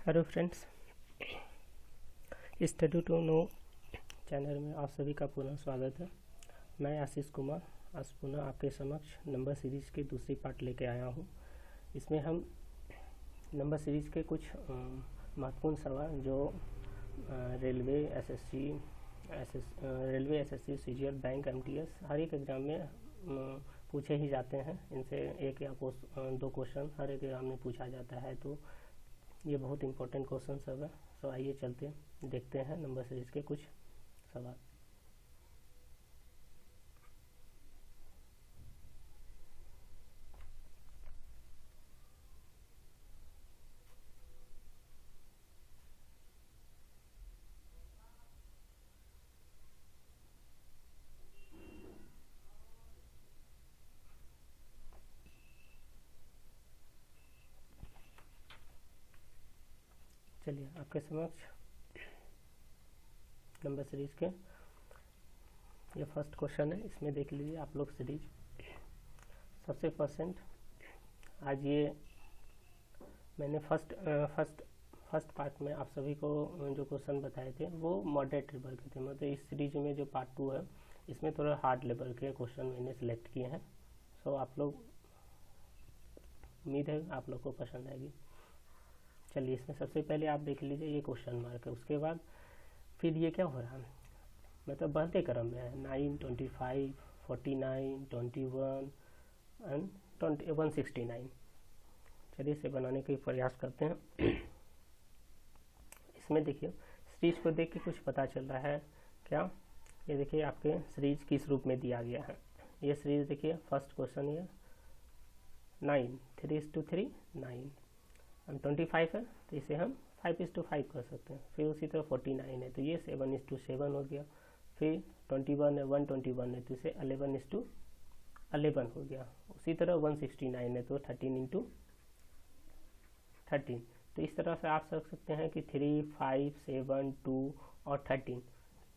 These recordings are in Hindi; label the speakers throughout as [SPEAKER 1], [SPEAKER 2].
[SPEAKER 1] Hello friends, study to know channel में आप सभी का पुनः स्वागत है। मैं आशीष कुमार आज पुनः आपके समक्ष नंबर सीरीज़ के दूसरी पार्ट लेके आया हूँ। इसमें हम नंबर सीरीज़ के कुछ महत्वपूर्ण सवाल जो railway SSC CGL bank MTS हर एक एग्ज़ाम में पूछे ही जाते हैं। इनसे एक या दो क्वेश्चन हर एक एग्ज़ाम में पूछा जाता है, तो ये बहुत इंपॉर्टेंट क्वेश्चन सब है। सो आइए चलते देखते हैं नंबर सीरीज के कुछ सवाल। चलिए आपके समक्ष नंबर सीरीज के ये फर्स्ट क्वेश्चन है, इसमें देख लीजिए आप लोग सीरीज। सबसे परसेंट आज ये मैंने फर्स्ट पार्ट में आप सभी को जो क्वेश्चन बताए थे वो मॉडरेट लेवल के थे। मतलब इस सीरीज में जो पार्ट 2 है इसमें थोड़ा हार्ड लेवल के क्वेश्चन मैंने सिलेक्ट किए हैं। सो आप लोग, उम्मीद है आप लोग को पसंद आएगी। चलिए इसमें सबसे पहले आप देख लीजिए ये क्वेश्चन मार्क है, उसके बाद फिर ये क्या हो रहा है, मतलब बढ़ते क्रम में है 9, 25, 49, 21 एंड 169। चलिए इसे बनाने का प्रयास करते हैं। इसमें देखिए सीरीज को देख के कुछ पता चल रहा है क्या। ये देखिए आपके सीरीज किस रूप में दिया गया है। ये सीरीज देखिए फर्स्ट क्वेश्चन ये 9, 3:3, 9 और 25 है तो इसे हम 5:5 कर सकते हैं। फिर उसी तरह 49 है तो ये 7:7 हो गया। फिर 21 है, 121 है तो इसे 11:11 हो गया। उसी तरह 169 है तो 13:13। तो इस तरह से आप समझ सकते हैं कि 3, 5, 7, 2 और 13,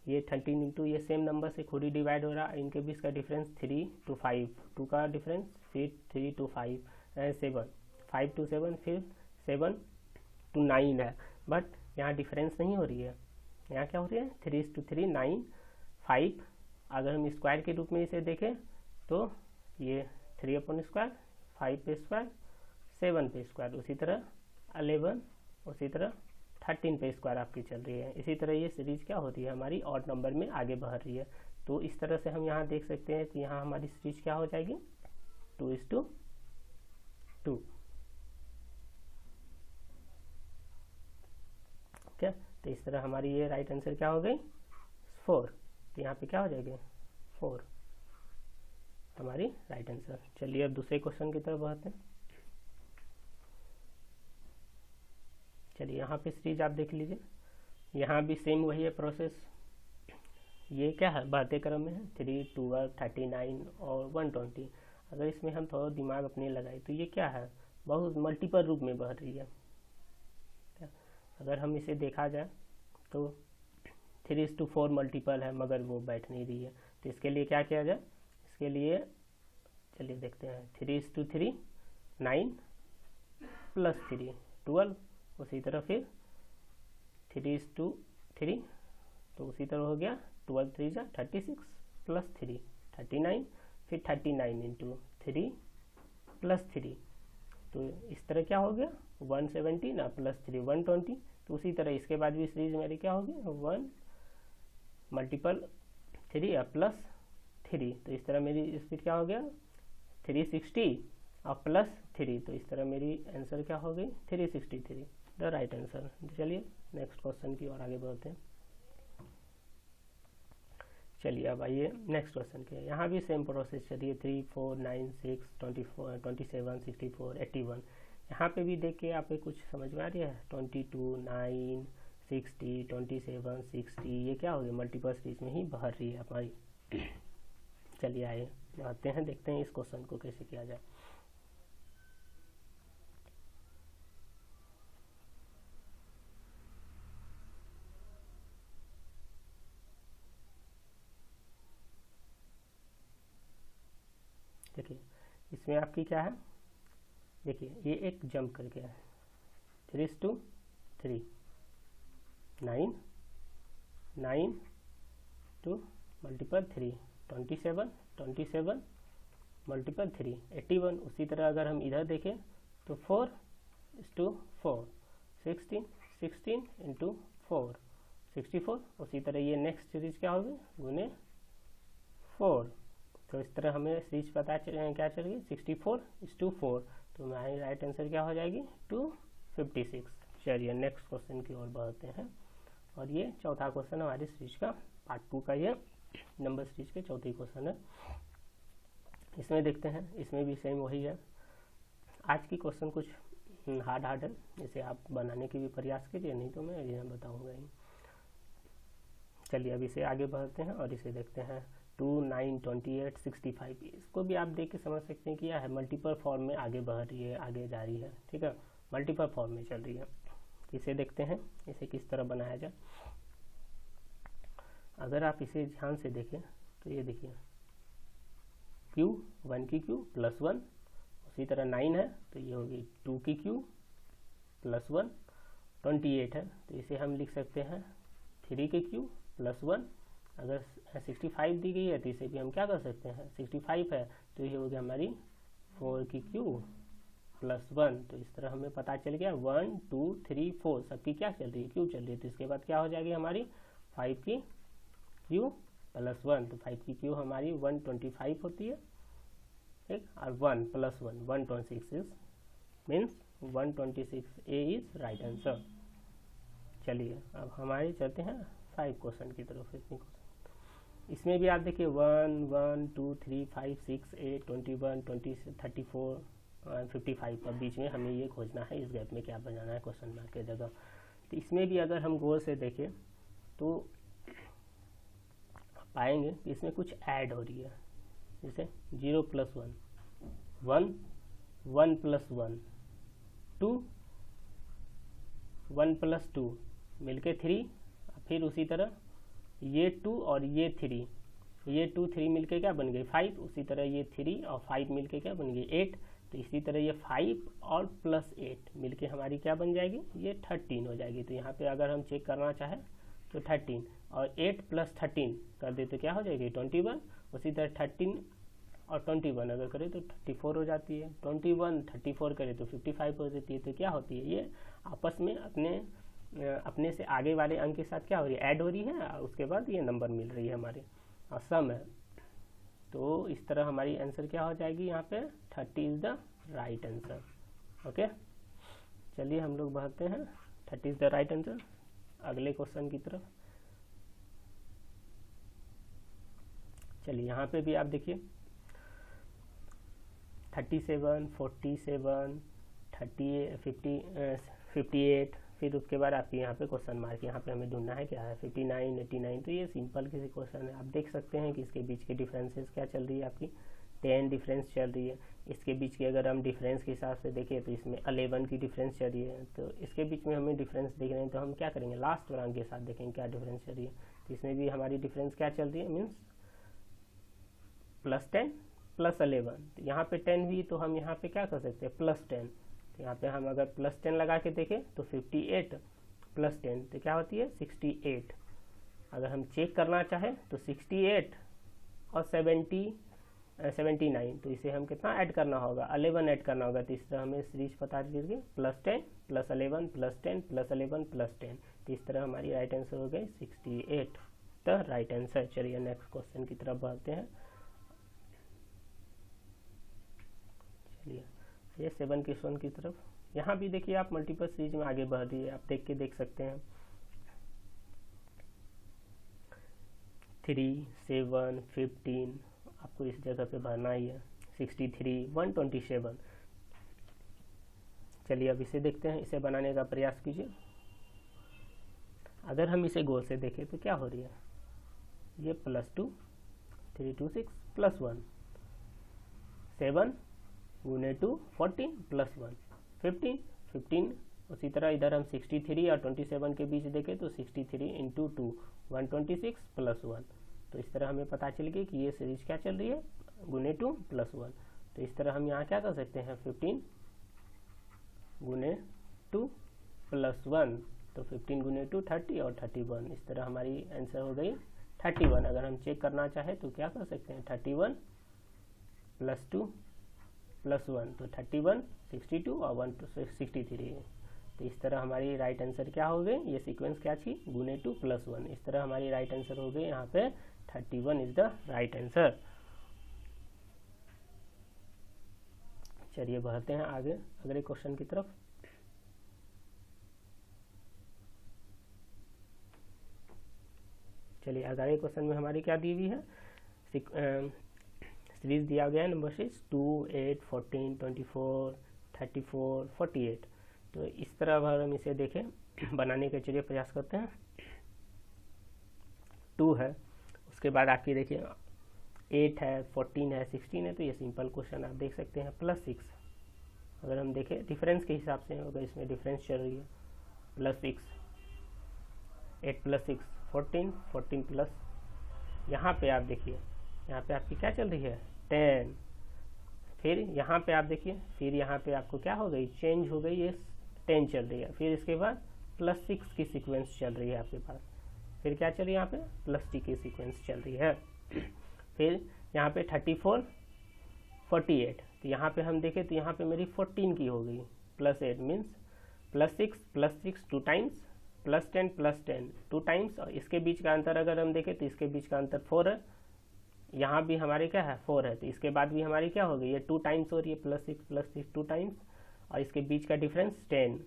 [SPEAKER 1] ये 13 इंटू ये सेम नंबर से खुद ही डिवाइड हो रहा है। इनके बीच का डिफरेंस 3 to 5, 2 का डिफरेंस, फिर 3 to 5, 7, 5 to 7, फिर 7 to 9 है। बट यहाँ डिफरेंस नहीं हो रही है, यहाँ क्या हो रही है 3:3, 9, 5। अगर हम स्क्वायर के रूप में इसे देखें तो ये 3/स्क्वायर, 5 पे स्क्वायर, 7 पे स्क्वायर, उसी तरह 11, उसी तरह 13 पे स्क्वायर आपकी चल रही है। इसी तरह ये सीरीज क्या होती है हमारी ऑड नंबर में आगे बढ़ रही है। तो इस तरह से हम यहाँ देख सकते हैं कि यहाँ हमारी सीरीज क्या हो जाएगी 2:2। क्या, तो इस तरह हमारी ये राइट आंसर क्या हो गई 4। तो यहाँ पे क्या हो जाएगा 4 हमारी राइट आंसर। चलिए अब दूसरे क्वेश्चन की तरफ बढ़ते हैं। चलिए यहाँ पे सीरीज आप देख लीजिए, यहाँ भी सेम वही है प्रोसेस। ये क्या है बढ़ते क्रम में है 3, 12, 39 और 120। अगर इसमें हम थोड़ा दिमाग अपने लगाए तो ये क्या है बहुत मल्टीपल रूप में बढ़ रही है। अगर हम इसे देखा जाए तो 3:4 मल्टीपल है मगर वो बैठ नहीं रही है। तो इसके लिए क्या किया जाए, इसके लिए चलिए देखते हैं 3:3, 9 + 3, 12। उसी तरह फिर 3:3 तो उसी तरह हो गया 12 3 जा 36 + 3 39, फिर 39 इंटू 3 + 3। तो इस तरह क्या हो गया 170 ना +3 120। तो उसी तरह इसके बाद भी सीरीज मेरी क्या होगी 1 मल्टीपल 3 +3। तो इस तरह मेरी स्पीड क्या हो गया 360 और +3। तो इस तरह मेरी आंसर क्या हो गई 363 द राइट आंसर। चलिए नेक्स्ट क्वेश्चन की ओर आगे बढ़ते हैं। चलिए अब आइए नेक्स्ट क्वेश्चन के। यहाँ भी सेम प्रोसेस चलिए 3, 4, 9, 6, 24, 27, 64, 81। यहाँ पे भी देख के आप कुछ समझ में आ रही है 22, 9, 60, 27, 60। ये क्या हो गया मल्टीपल सीरीज में ही बढ़ रही है हमारी। चलिए आइए बढ़ते हैं, देखते हैं इस क्वेश्चन को कैसे किया जाए। देखिए इसमें आपकी क्या है, देखिए ये एक जंप करके है 3:2 3, 9, 9 टू मल्टीपल 3, 27, 27 मल्टीपल 3, 81। उसी तरह अगर हम इधर देखें तो 4:4, 16, 16 इंटू 4, 64। उसी तरह ये नेक्स्ट सीरीज क्या होगी, गुने 4। तो इस तरह हमें सीरीज पता क्या चल गई, 64:4। तो हमारी राइट आंसर क्या हो जाएगी, 256। चलिए नेक्स्ट क्वेश्चन की ओर बढ़ते हैं। और ये चौथा क्वेश्चन हमारी सीरीज का पार्ट 2 का ये नंबर सीरीज के चौथी क्वेश्चन है। इसमें देखते हैं, इसमें भी सेम वही है। आज की क्वेश्चन कुछ हार्ड है, इसे आप बनाने की भी प्रयास कीजिए, नहीं तो मैं ये बताऊंगा ही। चलिए अब इसे आगे बढ़ते हैं और इसे देखते हैं। 2, 9, 28, 65। इसको भी आप देख के समझ सकते हैं कि यह है मल्टीपल फॉर्म में आगे बढ़ रही है, आगे जा रही है, ठीक है, मल्टीपल फॉर्म में चल रही है। इसे देखते हैं, इसे किस तरह बनाया जाए। अगर आप इसे ध्यान से देखें तो ये देखिए Q, 1 की Q प्लस 1, उसी तरह 9 है तो ये होगी 2 की Q प्लस 1, 28 है तो इसे हम लिख सकते हैं 3 की Q प्लस 1। अगर 65 दी गई है तो इसे भी हम क्या कर सकते हैं, 65 है तो ये हो गया हमारी 4 की Q प्लस 1। तो इस तरह हमें पता चल गया 1, 2, 3, 4 सबकी क्या चल रही है, Q चल रही है। तो इसके बाद क्या हो जाएगी हमारी 5 की Q प्लस 1। तो 5 की Q हमारी 125 होती है, ठीक, और 1 plus 1 126 means 126A is right answer. चलिए अब हमारे चलते हैं 5 क्वेश्चन की तरफ। इसमें भी आप देखिए 1, 1, 2, 3, 5, 6, 8, 21, 20, 34, 55 पर बीच में हमें ये खोजना है, इस गैप में क्या बनाना है क्वेश्चन मार्क की जगह। तो इसमें भी अगर हम गौर से देखें तो पाएंगे कि इसमें कुछ ऐड हो रही है, जैसे 0 प्लस 1, 1, 1 प्लस 1, 2, 1 प्लस 2 मिलके 3, फिर उसी तरह ये 2 और ये 3, ये 2, 3 मिलके क्या बन गई 5। उसी तरह ये 3 और 5 मिलके क्या बन गई 8। तो इसी तरह ये 5 और प्लस 8 मिलके हमारी क्या बन जाएगी, ये 13 हो जाएगी। तो यहाँ पे अगर हम चेक करना चाहें तो 13 और 8 प्लस 13 कर दे तो क्या हो जाएगी 21। उसी तरह 13 और 21 अगर करें तो 34 हो जाती है, 21 34 करें तो 55 हो जाती है। तो क्या होती है, ये आपस में अपने से आगे वाले अंक के साथ क्या हो रही है, ऐड हो रही है, उसके बाद ये नंबर मिल रही है हमारे, और सम है। तो इस तरह हमारी आंसर क्या हो जाएगी, यहाँ पे 30 is the right answer. Okay, चलिए हम लोग बढ़ते हैं 30 इज द राइट आंसर अगले क्वेश्चन की तरफ। चलिए यहाँ पे भी आप देखिए 37, 47, 58, फिर उसके बाद आपके यहाँ पे क्वेश्चन मार्क, यहाँ पे हमें ढूंढना है क्या है 59, 89। तो ये सिंपल किसी क्वेश्चन है। आप देख सकते हैं कि इसके बीच के डिफरेंसेस क्या चल रही है, आपकी 10 डिफरेंस चल रही है। इसके बीच के अगर हम डिफरेंस के हिसाब से देखें तो इसमें 11 की डिफरेंस चल रही है। तो इसके बीच में हमें डिफरेंस देख रहे हैं तो हम क्या करेंगे, लास्ट वाला के साथ देखेंगे क्या डिफरेंस चल रही है। तो इसमें भी हमारी डिफरेंस क्या चल रही है, मीन्स +10 +11। तो यहाँ पे 10 भी, तो हम यहाँ पे क्या कर सकते हैं +10। तो यहाँ पे हम अगर +10 लगा के देखें तो 58 + 10 तो क्या होती है 68। अगर हम चेक करना चाहें तो 68 और 79, तो इसे हम कितना ऐड करना होगा, 11 ऐड करना होगा। तो इस तरह हमें सीरीज पता चल गई +10 +11 +10 +11 +10। तो इस तरह हमारी राइट आंसर हो गई 68 द राइट आंसर। चलिए नेक्स्ट क्वेश्चन की तरफ बढ़ते हैं। चलिए ये 7 क्वेश्चन की तरफ। यहाँ भी देखिए आप मल्टीपल सीरीज में आगे बढ़ रही है, आप देख सकते हैं 3, 7, 15 आपको इस जगह पे भरना ही है, 63, 127। चलिए अब इसे देखते हैं, इसे बनाने का प्रयास कीजिए। अगर हम इसे गौर से देखें तो क्या हो रही है, ये +2, 3, 2, 6 +1, 7 गुने 2 14 +1 15 15। उसी तरह इधर हम 63 और 27 के बीच देखें तो 63 × 2 126 +1। तो इस तरह हमें पता चल गया कि ये सीरीज क्या चल रही है, गुने 2 +1। तो इस तरह हम यहाँ क्या कर सकते हैं 15 गुने 2 +1, तो 15 गुने 2 30 और 31, इस तरह हमारी आंसर हो गई 31। अगर हम चेक करना चाहें तो क्या कर सकते हैं, 31 + 2 + 1, तो 31 62 और 1 तो 63। तो इस तरह हमारी राइट आंसर क्या हो गई, ये सीक्वेंस क्या थी, गुने 2 + 1, इस तरह हमारी राइट आंसर हो गई यहाँ पे 31 इज द राइट आंसर। चलिए बढ़ते हैं आगे अगले क्वेश्चन की तरफ। चलिए अगले क्वेश्चन में हमारी क्या दी हुई है, सीरीज दिया गया है नंबर 6 2 8 14 24 34 48। तो इस तरह अगर हम इसे देखें बनाने के चलिए प्रयास करते हैं। 2 है, उसके बाद आपकी देखिए 8 है 14 है 16 है, तो ये सिंपल क्वेश्चन आप देख सकते हैं। +6 अगर हम देखें डिफरेंस के हिसाब से, अगर इसमें डिफरेंस चल रही है +6 8 + 6 14 14 प्लस, यहाँ पे आप देखिए यहाँ पे आपकी क्या चल रही है 10, फिर यहाँ पे आप देखिए फिर यहाँ पे आपको क्या हो गई, चेंज हो गई, ये 10 चल रही है, फिर इसके बाद +6 की सीक्वेंस चल रही है आपके पास, फिर क्या चल रही है यहाँ पे +t की सीक्वेंस चल रही है। फिर यहाँ पे 34 48, तो यहाँ पे हम देखें तो यहाँ पे मेरी 14 की हो गई, +8 मीन्स +6 +6 2 टाइम्स, +10 +10 2 टाइम्स, और इसके बीच का अंतर अगर हम देखें तो इसके बीच का अंतर 4 है, यहाँ भी हमारे क्या है 4 है, तो इसके बाद भी हमारी क्या हो गई, ये 2 टाइम्स हो रही है, +6 2 टाइम्स, और इसके बीच का डिफरेंस 10,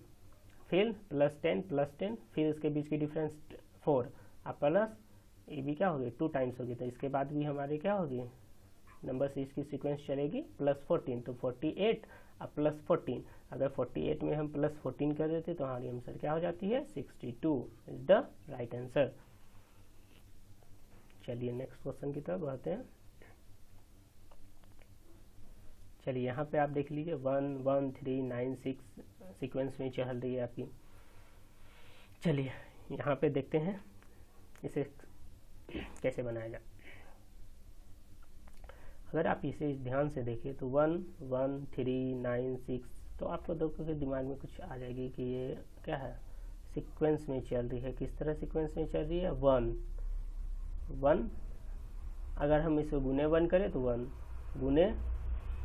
[SPEAKER 1] फिर +10 +10, फिर इसके बीच की डिफरेंस 4, अब प्लस ये भी क्या होगी 2 टाइम्स होगी, तो इसके बाद भी हमारे क्या होगी नंबर 6 की सीक्वेंस चलेगी +14, तो 48 अब +14, अगर 48 में हम +14 कर देते तो हमारी आंसर क्या हो जाती है 62 इज द राइट आंसर। चलिए नेक्स्ट क्वेश्चन की तरफ बढ़ते हैं। चलिए यहाँ पे आप देख लीजिए 1 1 3 9 6 सीक्वेंस में चल रही है आपकी। चलिए यहाँ पे देखते हैं इसे कैसे बनाया जाए। अगर आप इसे ध्यान से देखें तो 1 1 3 9 6, तो आपको दोनों के दिमाग में कुछ आ जाएगी कि ये क्या है, सीक्वेंस में चल रही है। किस तरह सीक्वेंस में चल रही है, 1 1, अगर हम इसे गुने 1 करें तो 1 गुने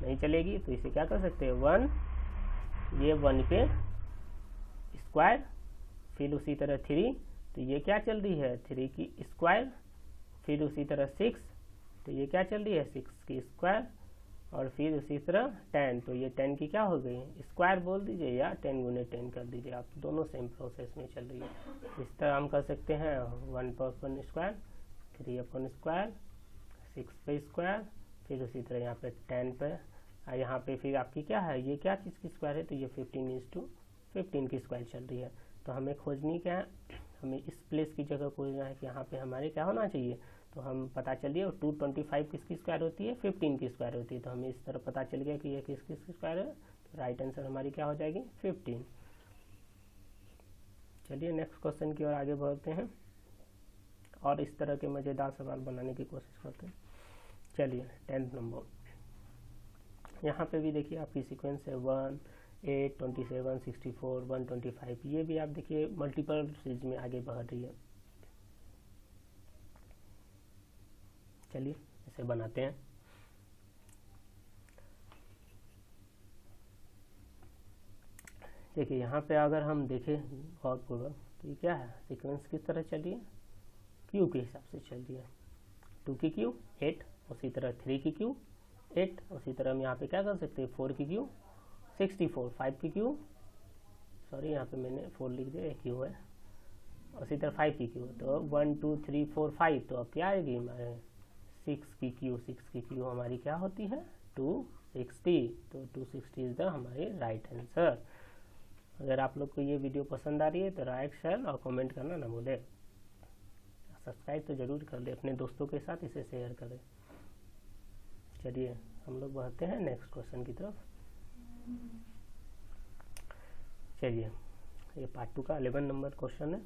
[SPEAKER 1] नहीं चलेगी, तो इसे क्या कर सकते हैं 1, ये 1 पे स्क्वायर, फिर उसी तरह 3, तो ये क्या चल रही है 3 की स्क्वायर, फिर उसी तरह 6, तो ये क्या चल रही है 6 की स्क्वायर, और फिर उसी तरह 10, तो ये 10 की क्या हो गई स्क्वायर बोल दीजिए या 10 गुने 10 कर दीजिए, आप दोनों सेम प्रोसेस में चल रही है। इस तरह हम कर सकते हैं 1/1 स्क्वायर 3/1 स्क्वायर 6 पे स्क्वायर, फिर उसी तरह यहाँ पे 10 पे, यहाँ पे फिर आपकी क्या है, ये क्या चीज़ की स्क्वायर है, तो ये 15 की स्क्वायर चल रही है। तो हमें खोजनी क्या है, हमें इस प्लेस की जगह खोजना है कि यहाँ पे हमारे क्या होना चाहिए, तो हम पता चल गया 225 किसकी स्क्वायर होती है 15 की स्क्वायर होती है, तो हमें इस तरह पता चल गया कि ये किसकी स्क्वायर है, तो राइट आंसर हमारी क्या हो जाएगी 15। चलिए नेक्स्ट क्वेश्चन की ओर आगे बढ़ते हैं और इस तरह के मज़ेदार सवाल बनाने की कोशिश करते हैं। चलिए 10th नंबर, यहाँ पे भी देखिए आपकी सीक्वेंस है 1 8 27 64 125, ये भी आप देखिए मल्टीपल सीरीज में आगे बढ़ रही है। चलिए इसे बनाते हैं। देखिए यहाँ पे अगर हम देखें गौरपूर्वक तो ये क्या है, सीक्वेंस किस तरह चल रही है, क्यू के हिसाब से चल रही है। 2 की क्यू 8, उसी तरह 3 की क्यू 8, उसी तरह हम यहाँ पे क्या कर सकते हैं 4 की क्यू 64, 5 की क्यू, सॉरी यहाँ पे मैंने 4 लिख दिया, एक क्यू है, उसी तरह 5 की क्यू, तो 1 2 3 4 5, तो अब क्या आएगी हमारे 6 की क्यू हमारी क्या होती है 260, तो 260 इज द हमारी राइट आंसर। अगर आप लोग को ये वीडियो पसंद आ रही है तो लाइक शेयर और कमेंट करना ना भूलें, सब्सक्राइब तो जरूर कर ले, अपने दोस्तों के साथ इसे शेयर करें। चलिए हम लोग बढ़ते हैं नेक्स्ट क्वेश्चन की तरफ। चलिए ये पार्ट 2 का 11 नंबर क्वेश्चन है,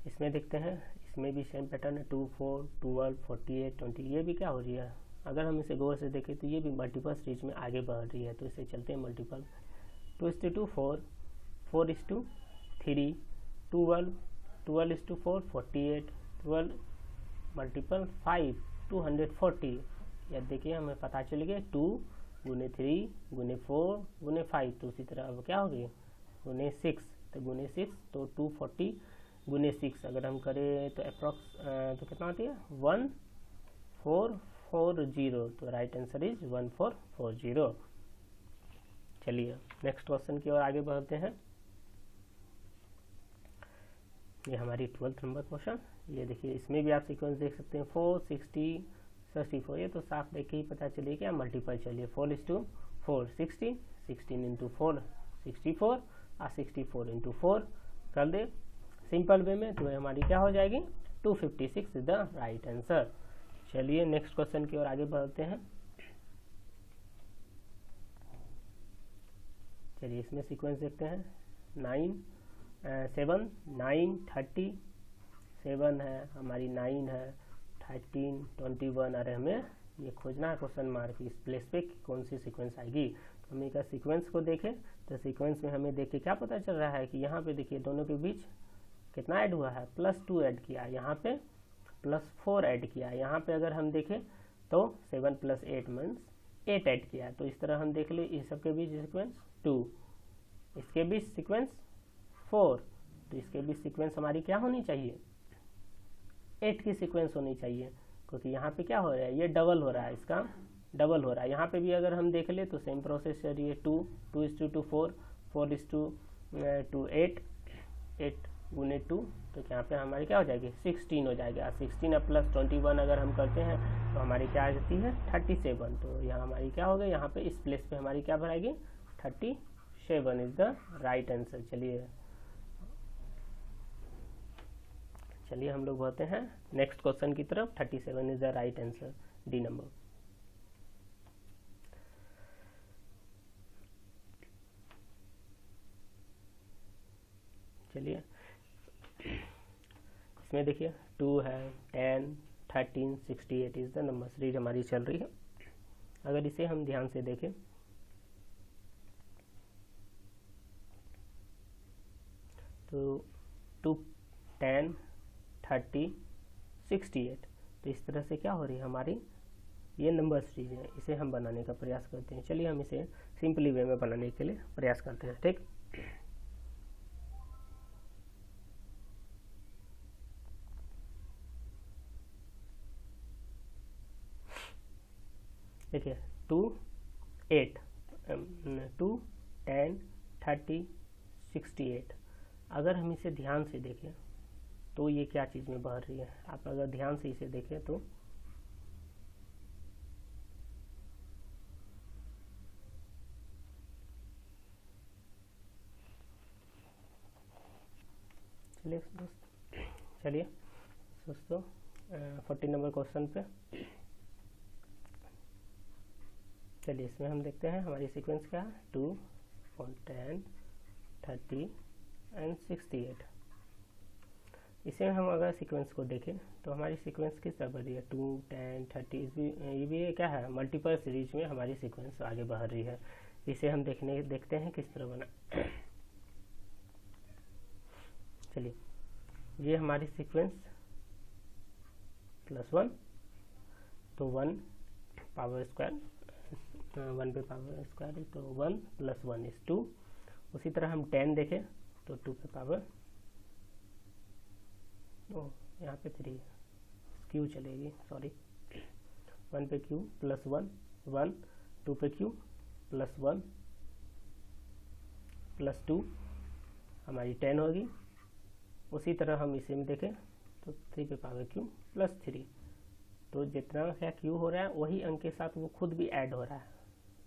[SPEAKER 1] इसमें देखते हैं, इसमें भी सेम पैटर्न है 2 4 12 48 20, ये भी क्या हो रही है, अगर हम इसे गौर से देखें तो ये भी मल्टीपल स्टेज में आगे बढ़ रही है, तो इसे चलते हैं मल्टीपल 2:2 4 4:2 3, 12, 12 is to 4, 48, 12 मल्टीपल 5, 240। या देखिए हमें पता चल गया 2 गुने 3 गुने 4 गुने 5, तो उसी तरह अब क्या हो गई गुने 6, तो गुने 6 तो 240 गुने 6 अगर हम करें तो अप्रॉक्स तो कितना होती है 1440, तो राइट आंसर इज 1440। चलिए नेक्स्ट क्वेश्चन की ओर आगे बढ़ते हैं। ये हमारी 12th नंबर क्वेश्चन। ये देखिए इसमें भी आप सीक्वेंस देख सकते हैं 4, 60, 64। ये तो साफ देख के ही पता चलिए क्या मल्टीपल। चलिए 4 is to 4, 16, 16 into 4, 64 और 64 into 4 कर दे सिंपल वे में, तो हमारी क्या हो जाएगी 256 इज द राइट आंसर। चलिए नेक्स्ट क्वेश्चन की ओर आगे बढ़ते हैं। चलिए इसमें सीक्वेंस देखते हैं 7, 9, 30, 7 है हमारी, 9 है, 13, 21। अरे हमें ये खोजना है क्वेश्चन मार्क इस प्लेस पे कौन सी सीक्वेंस आएगी। तो हम एक सीक्वेंस को देखें तो सीक्वेंस में हमें देख के क्या पता चल रहा है कि यहाँ पे देखिए दोनों के बीच कितना ऐड हुआ है, +2 ऐड किया, यहाँ पे +4 ऐड किया। यहाँ पे अगर हम देखें तो 7 + 8 मीन्स 8 ऐड किया। तो इस तरह हम देख ले इस सब के बीच सीक्वेंस 2, इसके बीच सीक्वेंस 4, तो इसके बीच सीक्वेंस हमारी क्या होनी चाहिए 8 की सीक्वेंस होनी चाहिए, क्योंकि यहाँ पे क्या हो रहा है ये डबल हो रहा है, इसका डबल हो रहा है। यहाँ पे भी अगर हम देख ले तो सेम प्रोसेस चलिए 2 is to 4, 4 is to 8, 8 गुने 2, तो यहाँ पे हमारी क्या हो जाएगी 16 हो जाएगा। 16 + 21 अगर हम करते हैं तो हमारी क्या आ जाती है 37। तो यहाँ हमारी क्या हो गई, यहाँ पे इस प्लेस पे हमारी क्या भराएगी 37 इज द राइट आंसर। चलिए हम लोग बढ़ते हैं नेक्स्ट क्वेश्चन की तरफ। 37 is the right answer, D number. चलिए इसमें देखिए 2 है, 10, 13, 68 इज द नंबर सीरीज हमारी चल रही है। अगर इसे हम ध्यान से देखें तो 2, 10, 30, 68, तो इस तरह से क्या हो रही है हमारी ये नंबर सीरीज है। इसे हम बनाने का प्रयास करते हैं। चलिए हम इसे सिंपली वे में बनाने के लिए प्रयास करते हैं। ठीक, देखिए 2, 8, 2, 10, 30, 68। अगर हम इसे ध्यान से देखें तो ये क्या चीज़ में बढ़ रही है। आप अगर ध्यान से इसे देखें तो चलिए दोस्तों 40 नंबर क्वेश्चन पे चलिए इसमें हम देखते हैं हमारी सीक्वेंस क्या है 2, 10, 30 एंड 68। इसे हम अगर सीक्वेंस को देखें तो हमारी सीक्वेंस किस तरह बढ़ रही है 2, 10, 30। ये भी क्या है मल्टीपल सीरीज में हमारी सीक्वेंस आगे बढ़ रही है। इसे हम देखते हैं किस तरह बना। चलिए ये हमारी सीक्वेंस +1, तो 1 पावर स्क्वायर, 1 पे पावर स्क्वायर है तो 1 + 1 is 2। उसी तरह हम 10 देखें तो 2 पे पावर, यहाँ पे 3 क्यू चलेगी, सॉरी 1 पे क्यू +1, 1, 2 पे क्यू +1 +2 हमारी 10 होगी। उसी तरह हम इसे में देखें तो 3 पे पावर क्यू +3, तो जितना क्या क्यू हो रहा है वही अंक के साथ वो खुद भी ऐड हो रहा है।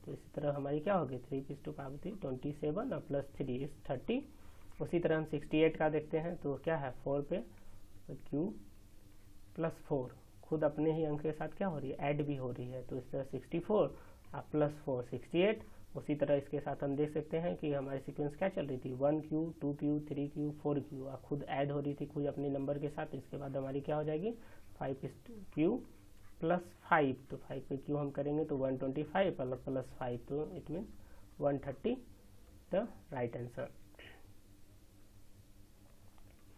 [SPEAKER 1] तो इसी तरह हमारी क्या होगी 3 × 2 = 3, 27 और +3 is 30। उसी तरह हम 68 का देखते हैं तो क्या है 4 पे क्यू +4 खुद अपने ही अंक के साथ क्या हो रही है ऐड भी हो रही है। तो इस तरह 64 और +4 68। उसी तरह इसके साथ हम देख सकते हैं कि हमारी सीक्वेंस क्या चल रही थी 1Q, 2Q, 3Q, 4Q खुद ऐड हो रही थी खुद अपने नंबर के साथ। इसके बाद हमारी क्या हो जाएगी 5Q +5, तो 5 पे Q हम करेंगे तो 125 +5, तो it means 130 the right answer.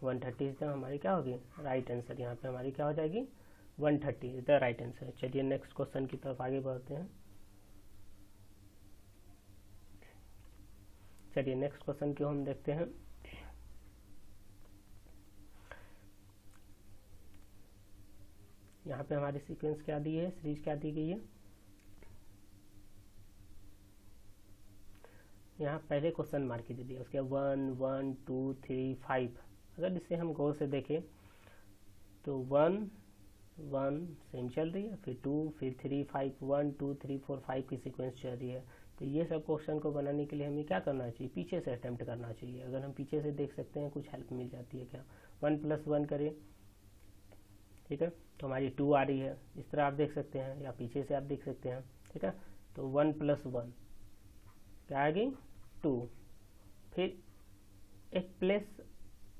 [SPEAKER 1] 130 एकदम हमारी क्या होगी राइट आंसर। यहाँ पे हमारी क्या हो जाएगी 130 इज द राइट आंसर। चलिए नेक्स्ट क्वेश्चन की तरफ आगे बढ़ते हैं। चलिए नेक्स्ट क्वेश्चन को हम देखते हैं। यहाँ पे हमारी सीक्वेंस क्या दी है, सीरीज क्या दी गई है। यहाँ पहले क्वेश्चन मार्क कीजिए दिया, उसके 1 1 2 3 5। अगर इसे हम गौर से देखें तो 1 1 सेम चल रही है, फिर 2 फिर 3 5 1 2 3 4 5 की सीक्वेंस चल रही है। तो ये सब क्वेश्चन को बनाने के लिए हमें क्या करना चाहिए, पीछे से अटेम्प्ट करना चाहिए। अगर हम पीछे से देख सकते हैं कुछ हेल्प मिल जाती है क्या। 1 + 1 करें, ठीक है, तो हमारी 2 आ रही है। इस तरह आप देख सकते हैं या पीछे से आप देख सकते हैं, ठीक है। तो 1 + 1 क्या आ गई 2। फिर एक प्लेस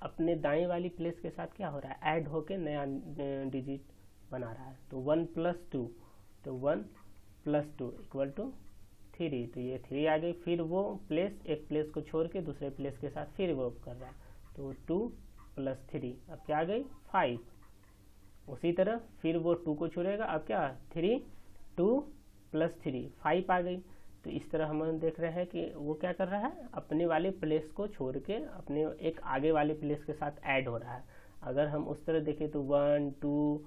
[SPEAKER 1] अपने दाएं वाली प्लेस के साथ क्या हो रहा है, ऐड होके नया डिजिट बना रहा है। तो 1 + 2, तो 1 + 2 = 3। तो ये 3 आ गई। फिर वो प्लेस एक प्लेस को छोड़ के दूसरे प्लेस के साथ फिर वो कर रहा है, तो 2 + 3 अब क्या आ गई 5। उसी तरह फिर वो 2 को छोड़ेगा, अब क्या 3 2 + 3 5 आ गई। तो इस तरह हम देख रहे हैं कि वो क्या कर रहा है, अपने वाले प्लेस को छोड़ के अपने एक आगे वाले प्लेस के साथ ऐड हो रहा है। अगर हम उस तरह देखें तो 1 2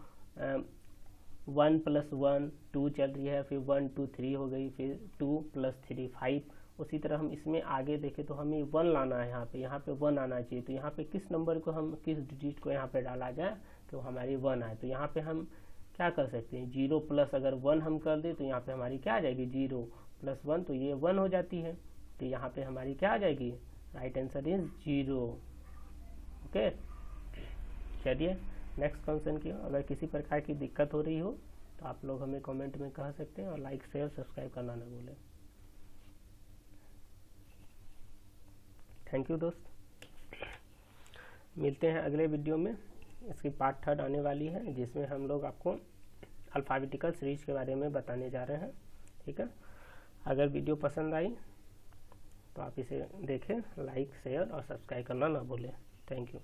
[SPEAKER 1] 1 + 1 2 चल रही है, फिर 1 2 3 हो गई, फिर 2 + 3 5। उसी तरह हम इसमें आगे देखें तो हमें 1 लाना है, यहाँ पे 1 आना चाहिए। तो यहाँ पे किस नंबर को हम किस डिजिट को यहाँ पे डाला जाए तो हमारी 1 आए। तो यहाँ पे हम क्या कर सकते हैं, 0 + अगर 1 हम कर दें तो यहाँ पे हमारी क्या आ जाएगी 0 + 1, तो ये 1 हो जाती है। तो यहाँ पे हमारी क्या आ जाएगी, राइट आंसर इज 0। ओके, चलिए नेक्स्ट क्वेश्चन की। अगर किसी प्रकार की दिक्कत हो रही हो तो आप लोग हमें कमेंट में कह सकते हैं, और लाइक शेयर सब्सक्राइब करना ना भूलें। थैंक यू दोस्त, मिलते हैं अगले वीडियो में। इसकी पार्ट 3 आने वाली है, जिसमें हम लोग आपको अल्फ़ाबेटिकल सीरीज के बारे में बताने जा रहे हैं, ठीक है। अगर वीडियो पसंद आई तो आप इसे देखें, लाइक शेयर और सब्सक्राइब करना ना भूलें। Thank you.